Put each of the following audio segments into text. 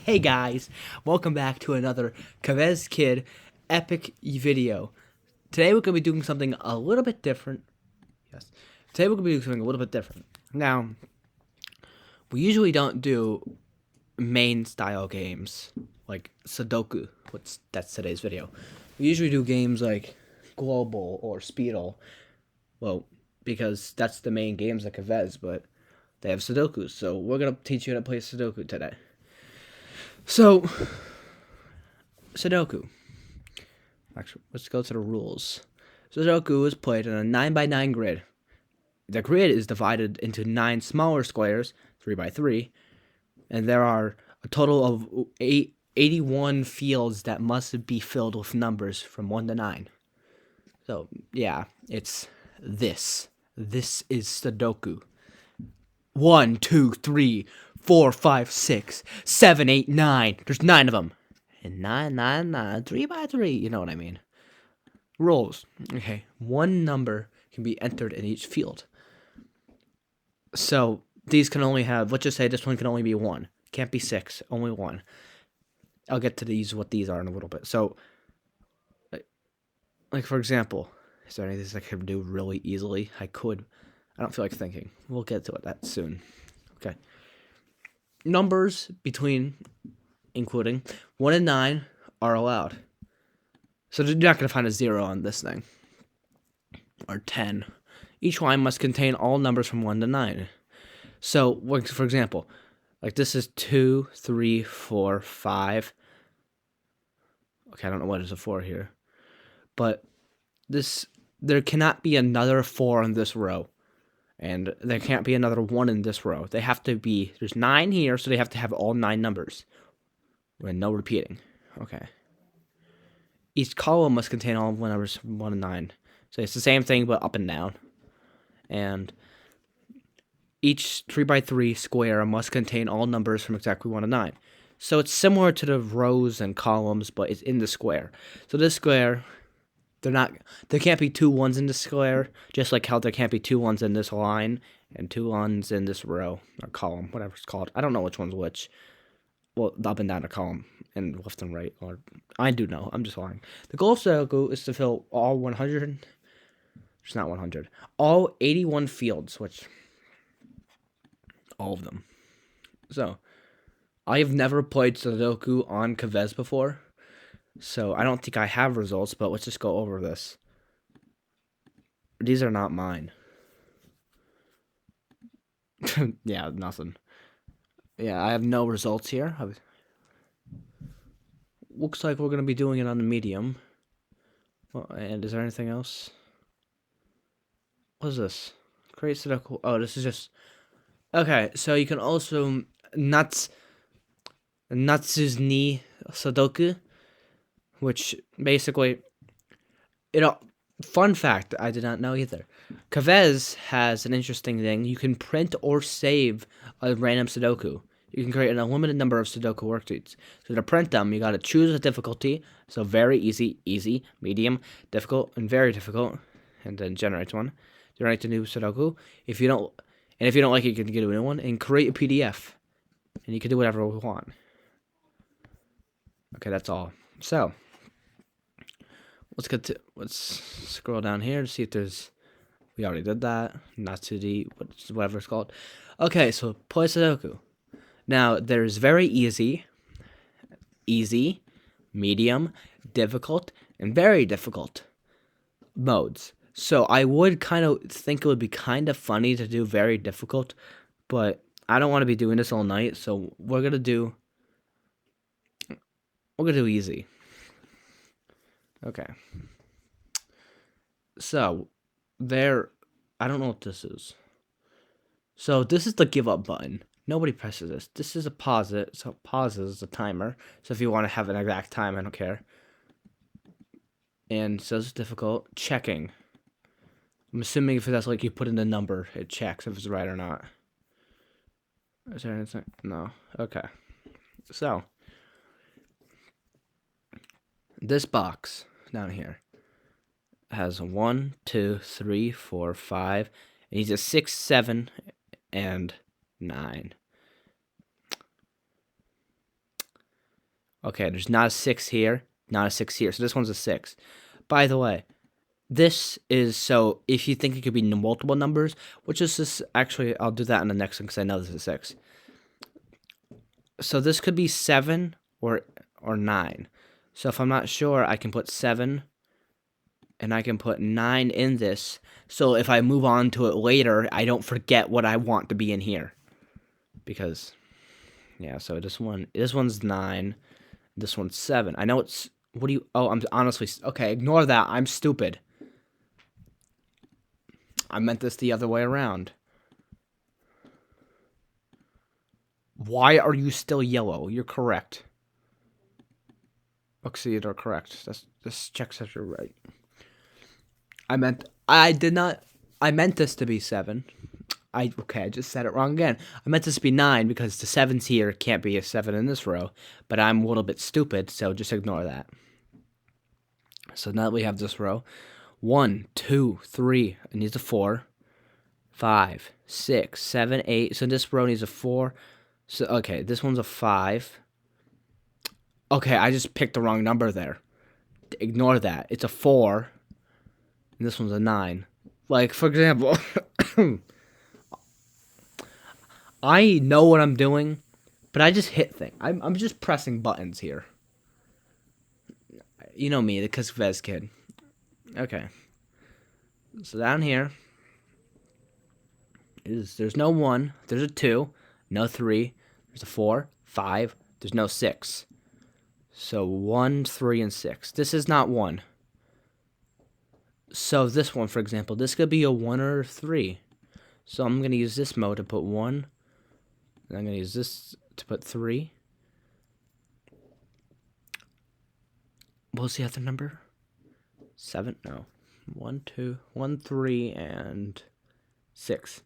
Hey guys, welcome back to another Kavez Kid epic video. Today we're going to be doing something a little bit different. Yes. Today we're going to be doing something a little bit different. Now, we usually don't do main style games like Sudoku, that's today's video. We usually do games like Global or Speedle. Well, because that's the main games at Kavez, but they have Sudoku, so we're going to teach you how to play Sudoku today. So, Sudoku. Actually, let's go to the rules. Sudoku is played on a 9x9 grid. The grid is divided into 9 smaller squares, 3x3, and there are a total of 81 fields that must be filled with numbers from 1 to 9. So, yeah, it's this. This is Sudoku. 1, 2, 3, 4, 5, 6, 7, 8, 9. There's 9 of them. And 9, 9, 9, 3x3. You know what I mean. Rules. Okay. One number can be entered in each field. So these can only have, let's just say this one can only be 1. Can't be 6. Only 1. I'll get to what these are in a little bit. So, like for example, is there anything I could do really easily? I could. I don't feel like thinking. We'll get to that soon. Okay. Numbers including 1 and 9 are allowed. So you're not going to find a 0 on this thing. Or 10. Each line must contain all numbers from 1 to 9. So, for example, like this is 2, 3, 4, 5. Okay, I don't know what is a 4 here. But there cannot be another 4 in this row. And there can't be another 1 in this row. They have to be, there's 9 here, so they have to have all 9 numbers. With no repeating. Okay. Each column must contain all numbers from 1 to 9. So it's the same thing, but up and down. And each 3x3 square must contain all numbers from exactly 1 to 9. So it's similar to the rows and columns, but it's in the square. So this square, there can't be 2 1s in the square, just like how there can't be 2 1s in this line and 2 1s in this row or column, whatever it's called. I don't know which one's which. Well, up and down a column and left and right, or I do know. I'm just lying. The goal of Sudoku is to fill all 100. It's not 100. All 81 fields, which all of them. So, I have never played Sudoku on Kavez before, so I don't think I have results. But let's just go over this. These are not mine. Yeah, nothing. Yeah, I have no results here. Looks like we're going to be doing it on the medium. Well, and is there anything else? What is this? Create Sudoku. Oh, this is just... Okay, so you can also... Natsu's ni Sudoku. Which, basically... Fun fact, I did not know either. Kavez has an interesting thing. You can print or save a random Sudoku. You can create an unlimited number of Sudoku worksheets. So to print them, you got to choose a difficulty. So very easy, medium, difficult, and very difficult. And then generate one. Generate a new Sudoku. If you don't like it, you can get a new one. And create a PDF. And you can do whatever we want. Okay, that's all. So... Let's scroll down here to see if there's... We already did that. Natsudi, whatever it's called. Okay, so play Sudoku. Now, there's very easy, medium, difficult, and very difficult modes. So I would kind of think it would be kind of funny to do very difficult, but I don't want to be doing this all night, so we're gonna do easy. Okay. So, I don't know what this is. So, this is the give up button. Nobody presses this. This is a pause it. So, pauses the timer. So, if you want to have an exact time, I don't care. And so, it's difficult. Checking. I'm assuming if that's like you put in the number, it checks if it's right or not. Is there anything? No. Okay. So, this box down here has 1, 2, 3, 4, 5, and he's a 6, 7, and 9. Okay, there's not a 6 here, not a 6 here. So this one's a 6. By the way, this is, so if you think it could be multiple numbers, which is this, actually, I'll do that in the next one because I know this is 6. So this could be 7 or 9. So if I'm not sure, I can put 7 and I can put 9 in this. So if I move on to it later, I don't forget what I want to be in here. Because, yeah, so this one's 9. This one's 7. I know it's, what do you, oh, I'm honestly, okay, ignore that. I'm stupid. I meant this the other way around. Why are you still yellow? You're correct. Oxy, you're correct. This checks that you're right. I meant this to be 7. I just said it wrong again. I meant this to be 9 because the 7's here. Can't be a 7 in this row. But I'm a little bit stupid, so just ignore that. So now that we have this row, 1, 2, 3, it needs a 4, 5, 6, 7, 8. So this row needs a 4. So okay, this one's a 5. Okay, I just picked the wrong number there. Ignore that. It's a 4. And this one's a 9. Like, for example, I know what I'm doing, but I just hit things. I'm just pressing buttons here. You know me, the Kuskvez kid. Okay. So down here there's no 1, there's a 2, no 3, there's a 4, 5, there's no 6. So 1, 3, and 6. This is not 1. So this one, for example, this could be a 1 or a 3. So I'm going to use this mode to put 1. And I'm going to use this to put 3. What was the other number? 7? No. 1, 2, 1, 3, and 6.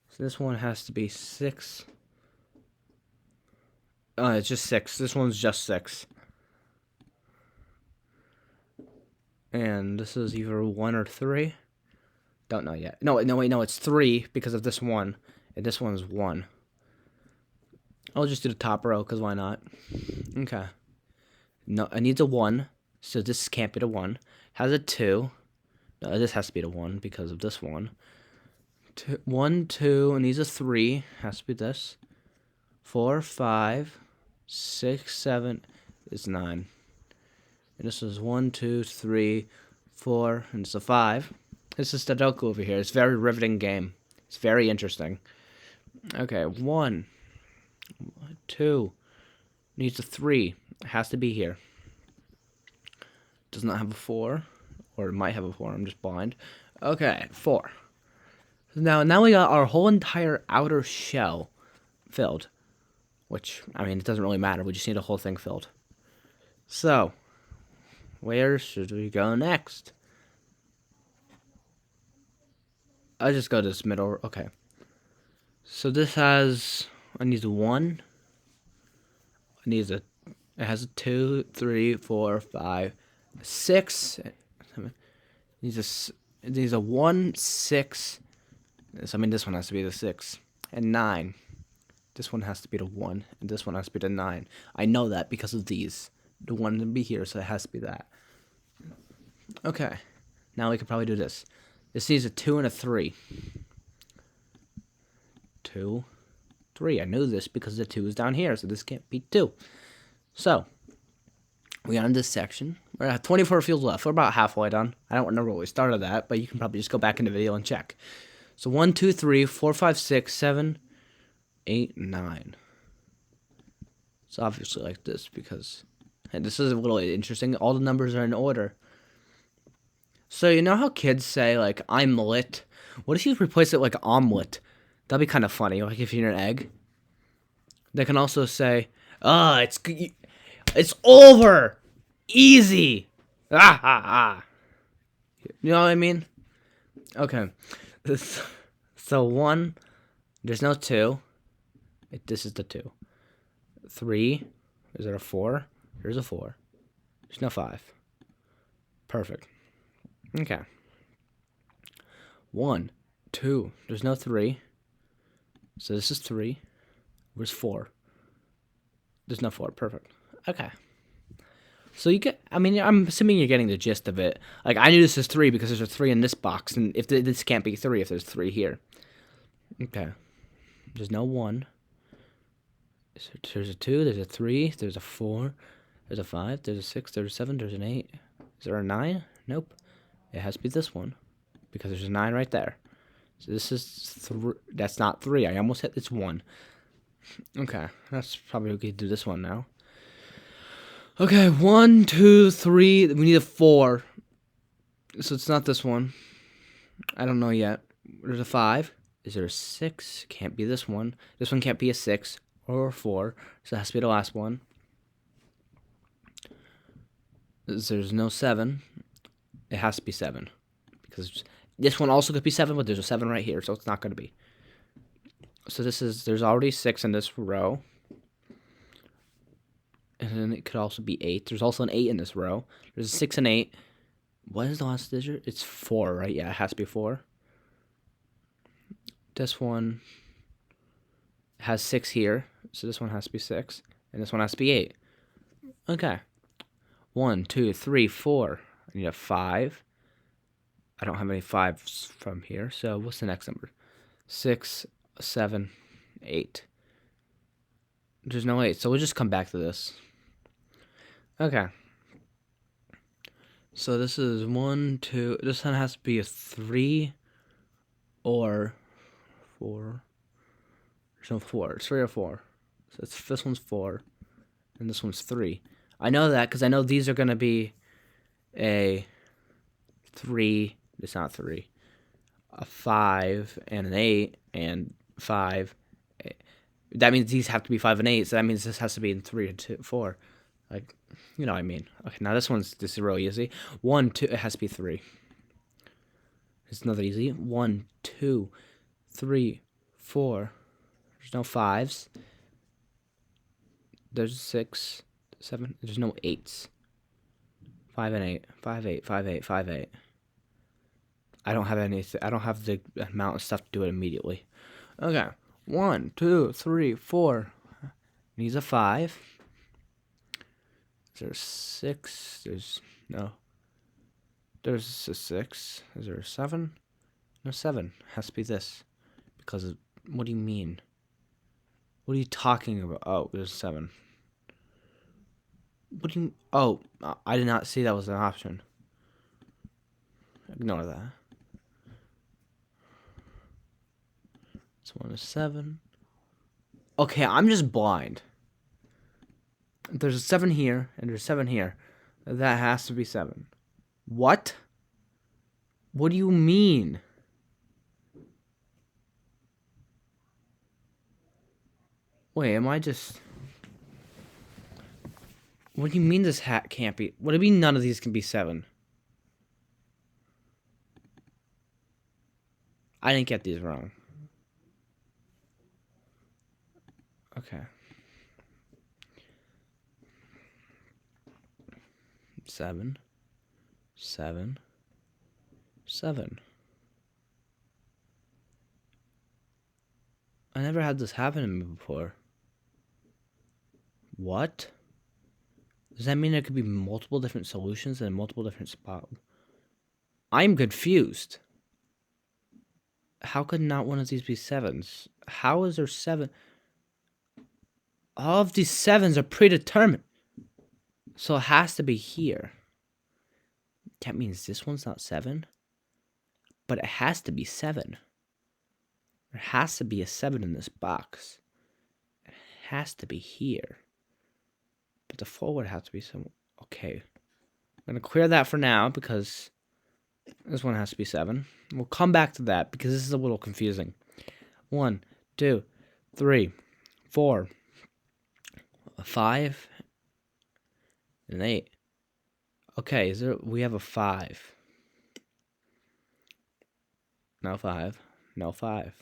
So this one has to be 6. It's just 6. This one's just 6. And this is either 1 or 3. Don't know yet. No, wait, it's 3 because of this 1. And this one's 1. I'll just do the top row because why not? Okay. No, it needs a 1. So this can't be the 1. Has a 2. No, this has to be the 1 because of this 1. 1, 2, and needs a 3. Has to be this. 4, 5, 6, 7. It's 9. And this is 1, 2, 3, 4, and it's a 5. This is Sudoku over here. It's a very riveting game. It's very interesting. Okay, 1, 2, needs a 3. It has to be here. Does not have a 4, or it might have a 4. I'm just blind. Okay, 4. Now we got our whole entire outer shell filled. Which, I mean, it doesn't really matter. We just need the whole thing filled. So, where should we go next? I'll just go to this middle. Okay. So this has, it needs a 1. It has a 2, 3, 4, 5, 6. It needs a 1, 6. So, I mean, this one has to be the 6. And 9. This one has to be the 1, and this one has to be the 9. I know that because of these. The 1 to be here, so it has to be that. Okay. Now we could probably do this. This needs a 2 and a 3. 2, 3. I knew this because the 2 is down here, so this can't be 2. So, we are in this section. We're at 24 fields left. We're about halfway done. I don't remember what we started at, but you can probably just go back in the video and check. So 1, 2, 3, 4, 5, 6, 7, 8, 9. It's obviously like this because, and this is a little interesting. All the numbers are in order. So you know how kids say like I'm lit? What if you replace it like omelet? That'd be kind of funny. Like if you're an egg. They can also say, it's over, easy. Ah ah ah. You know what I mean? Okay. So 1. There's no 2. This is the 2. 3. Is there a 4? Here's a 4. There's no 5. Perfect. Okay. 1, 2. There's no 3. So this is 3. Where's 4? There's no 4. Perfect. Okay. So you get, I mean, I'm assuming you're getting the gist of it. Like, I knew this is 3 because there's a 3 in this box, and if this can't be 3 if there's 3 here. Okay. There's no 1. There's a 2, there's a 3, there's a 4, there's a 5, there's a 6, there's a 7, there's an 8. Is there a 9? Nope. It has to be this one because there's a 9 right there. So this is 3. That's not 3. I almost hit this 1. Okay. That's probably okay to do this one now. Okay, 1, 2, 3. We need a 4. So it's not this one. I don't know yet. There's a 5. Is there a 6? Can't be this one. This one can't be a 6 or a 4. So it has to be the last one. There's no 7. It has to be 7. Because this one also could be 7, but there's a 7 right here. So it's not going to be. So there's already 6 in this row. And then it could also be 8. There's also an 8 in this row. There's a 6 and 8. What is the last digit? It's 4, right? Yeah, it has to be 4. This one has 6 here. So this one has to be 6. And this one has to be 8. Okay. 1, 2, 3, 4. I need a 5. I don't have any 5s from here. So what's the next number? 6, 7, 8. There's no 8. So we'll just come back to this. Okay. So this is 1, 2. This one has to be a 3 or 4. There's no 4. It's 3 or 4. So this one's 4. And this one's 3. I know that because I know these are going to be a 3. It's not 3. A 5 and an 8 and 5. That means these have to be 5 and 8. So that means this has to be in 3 and 2, 4. Like, you know what I mean. Okay, now this is really easy. 1, 2, it has to be 3. It's another easy. 1, 2, 3, 4. There's no 5s. There's 6, 7. There's no 8s. 5 and 8. 5, 8, 5, 8, 5, 8. I don't have anything. I don't have the amount of stuff to do it immediately. Okay. 1, 2, 3, 4. Needs a 5. Is there a 6? There's no. There's a 6. Is there a 7? No 7. Has to be this. Because of, what do you mean? What are you talking about? Oh, there's 7. What do you? Oh, I did not see that was an option. Ignore that. This one is 7. Okay, I'm just blind. There's a 7 here, and there's 7 here. That has to be 7. What? What do you mean? Wait, am I just... What do you mean this hat can't be... What do you mean none of these can be 7? I didn't get these wrong. Okay. 7. 7. 7. I never had this happen to me before. What? Does that mean there could be multiple different solutions and multiple different spots? I'm confused. How could not one of these be 7s? How is there 7? All of these 7s are predetermined. So it has to be here. That means this one's not 7. But it has to be 7. There has to be a 7 in this box. It has to be here. But the 4 would have to be some... Okay. I'm going to clear that for now because this one has to be 7. We'll come back to that because this is a little confusing. 1, 2, 3, 4, 5, and 8. Okay, we have a 5. No 5. No 5.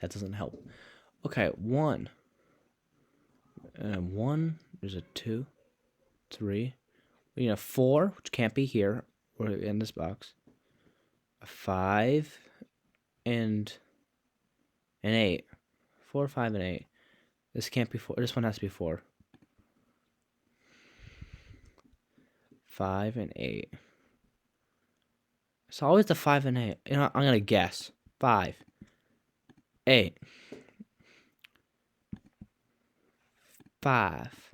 That doesn't help. Okay, 1. 1. There's a 2, 3. We need a 4, which can't be here or in this box. A 5 and an 8. 4, 5, and 8. This can't be 4. This one has to be 4. 5 and 8. It's always the 5 and 8. You know, I'm gonna guess 5, 8, 5,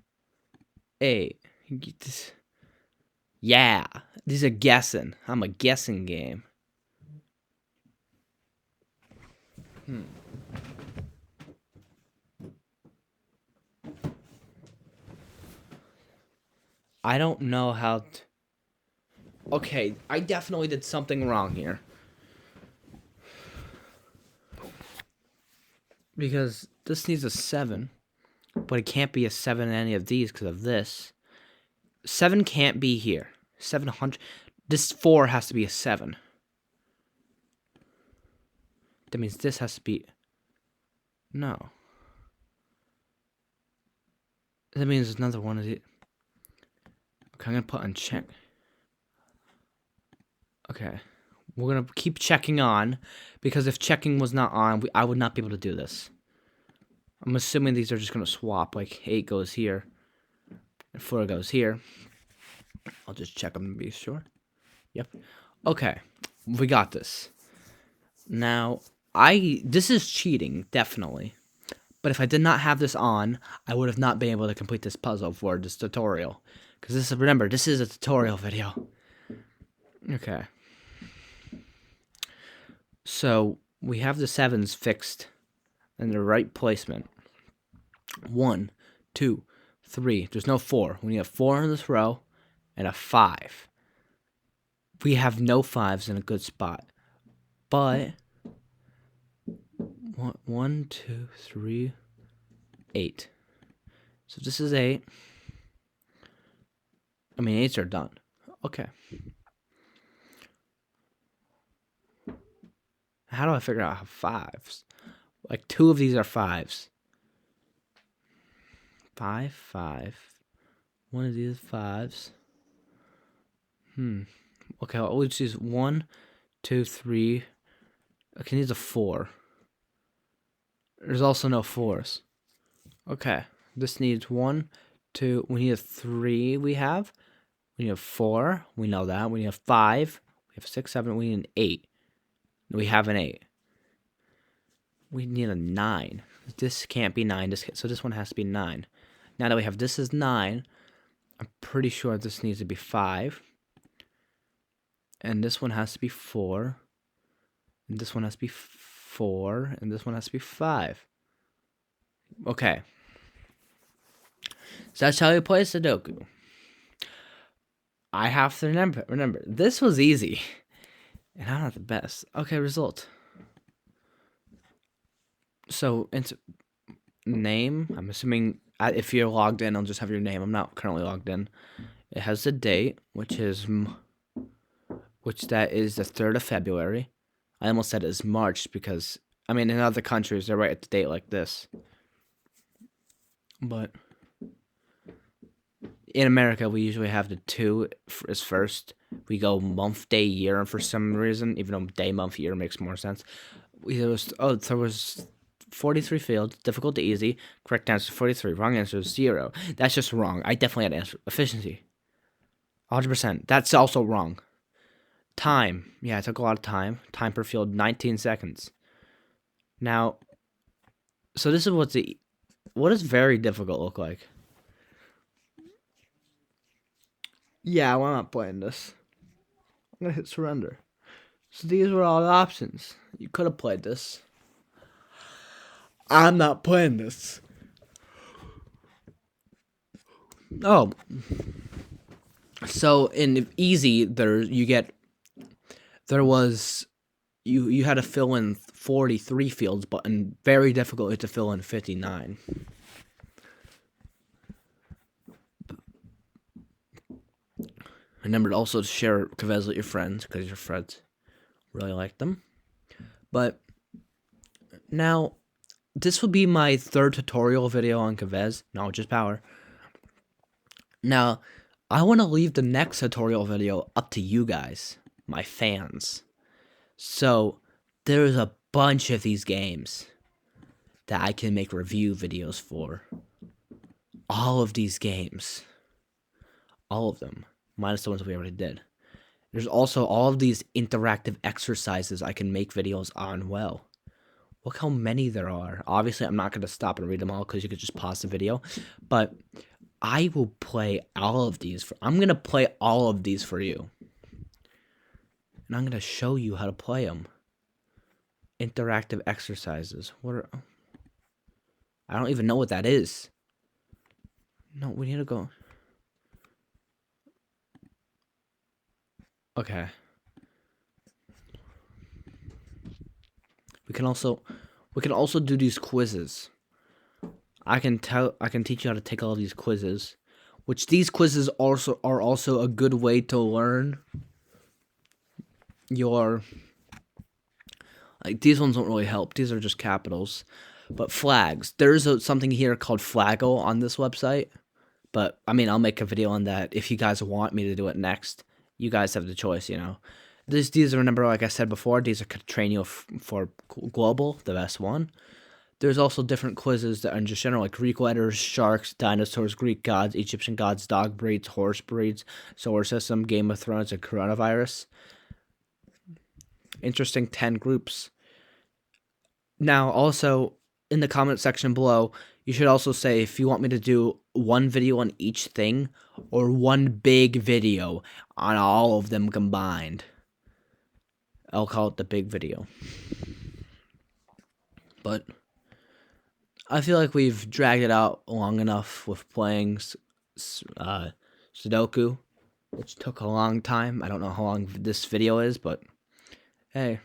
8. Yeah, these are guessing. I'm a guessing game. I don't know how. Okay, I definitely did something wrong here. Because this needs a 7, but it can't be a 7 in any of these because of this. 7 can't be here. 700. This 4 has to be a 7. That means this has to be. No. That means another one of these. Okay, I'm gonna put on check. Okay. We're gonna keep checking on, because if checking was not on, I would not be able to do this. I'm assuming these are just gonna swap. Like 8 goes here, and 4 goes here. I'll just check them to be sure. Yep. Okay, we got this. Now, this is cheating, definitely. But if I did not have this on, I would have not been able to complete this puzzle for this tutorial. Because remember, this is a tutorial video. Okay. So, we have the 7s fixed in the right placement. 1, 2, 3. There's no 4. We need a 4 in this row and a 5. We have no 5s in a good spot. But 1, 2, 3, 8. So this is 8. I mean, 8s are done. Okay. How do I figure out how 5s? Like 2 of these are 5s. 5, 5. One of these 5s. Okay, I'll always use 1, 2, 3. Okay, needs a 4. There's also no 4s. Okay, this needs 1, 2. We need a 3. We need a 4. We know that. We need a 5. We have 6, 7. We need an 8. We have an 8. We need a 9. This can't be 9. So this one has to be 9. Now that we have this is 9, I'm pretty sure this needs to be 5. And this one has to be 4. And this one has to be 4. And this one has to be 5. Okay. So that's how you play Sudoku. I have to remember, this was easy. And I'm not the best. Okay, result. So, into name, I'm assuming if you're logged in, I'll just have your name. I'm not currently logged in. It has the date, which that is the 3rd of February. I almost said it's March because, I mean, in other countries, they're right at the date like this. But in America, we usually have the 2 as first. We go month, day, year, and for some reason, even though day, month, year makes more sense. There was 43 fields, difficult to easy. Correct answer 43. Wrong answer is 0. That's just wrong. I definitely had answer efficiency. 100%. That's also wrong. Time. Yeah, it took a lot of time. Time per field, 19 seconds. Now, so this is what does very difficult look like? Yeah, well, I'm not playing this. I'm gonna hit surrender. So these were all the options. You could have played this. I'm not playing this. Oh. So in easy, you had to fill in 43 fields, but in very difficult, you had to fill in 59. Remember also to share Kavez with your friends, because your friends really like them. But now, this will be my 3rd tutorial video on Kavez, Knowledge is Power. Now, I want to leave the next tutorial video up to you guys, my fans. So, there's a bunch of these games. that I can make review videos for. All of these games. All of them. Minus the ones we already did. There's also all of these interactive exercises I can make videos on. Well, look how many there are. Obviously, I'm not going to stop and read them all because you could just pause the video. But I will play all of these. I'm going to play all of these for you. And I'm going to show you how to play them. Interactive exercises. I don't even know what that is. No, we need to go. Okay. We can also do these quizzes. I can teach you how to take all of these quizzes, which these quizzes are also a good way to learn your, like, these ones don't really help. These are just capitals. But flags. There's something here called Flaggle on this website. But, I mean, I'll make a video on that if you guys want me to do it next. You guys have the choice, you know. These are, remember, like I said before, these are to train you for global, the best one. There's also different quizzes that are just general, like Greek letters, sharks, dinosaurs, Greek gods, Egyptian gods, dog breeds, horse breeds, solar system, Game of Thrones, and coronavirus. Interesting 10 groups. Now, also, in the comment section below, you should also say if you want me to do one video on each thing or one big video on all of them combined. I'll call it the big video. But I feel like we've dragged it out long enough with playing Sudoku, which took a long time. I don't know how long this video is, but hey.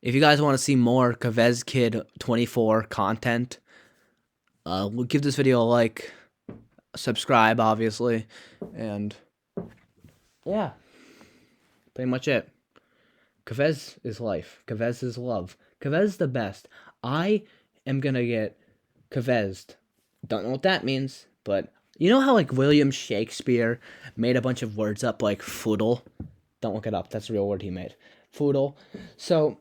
If you guys want to see more Kavez Kid 24 content, we'll give this video a like, subscribe, obviously, and yeah, pretty much it. Kavez is life. Kavez is love. Kavez is the best. I am gonna get Kavezed. Don't know what that means, but you know how, like, William Shakespeare made a bunch of words up, like foodle? Don't look it up. That's a real word he made. Foodle. So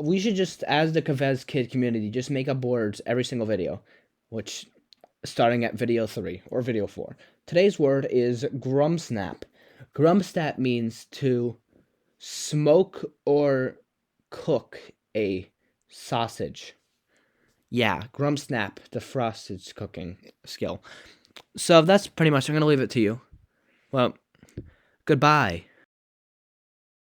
we should just, as the Kavez Kid community, just make up words every single video, which, starting at video 3 or video 4. Today's word is grumsnap. Grumsnap means to smoke or cook a sausage. Yeah, grumsnap, the sausage cooking skill. So that's pretty much, I'm going to leave it to you. Well, goodbye.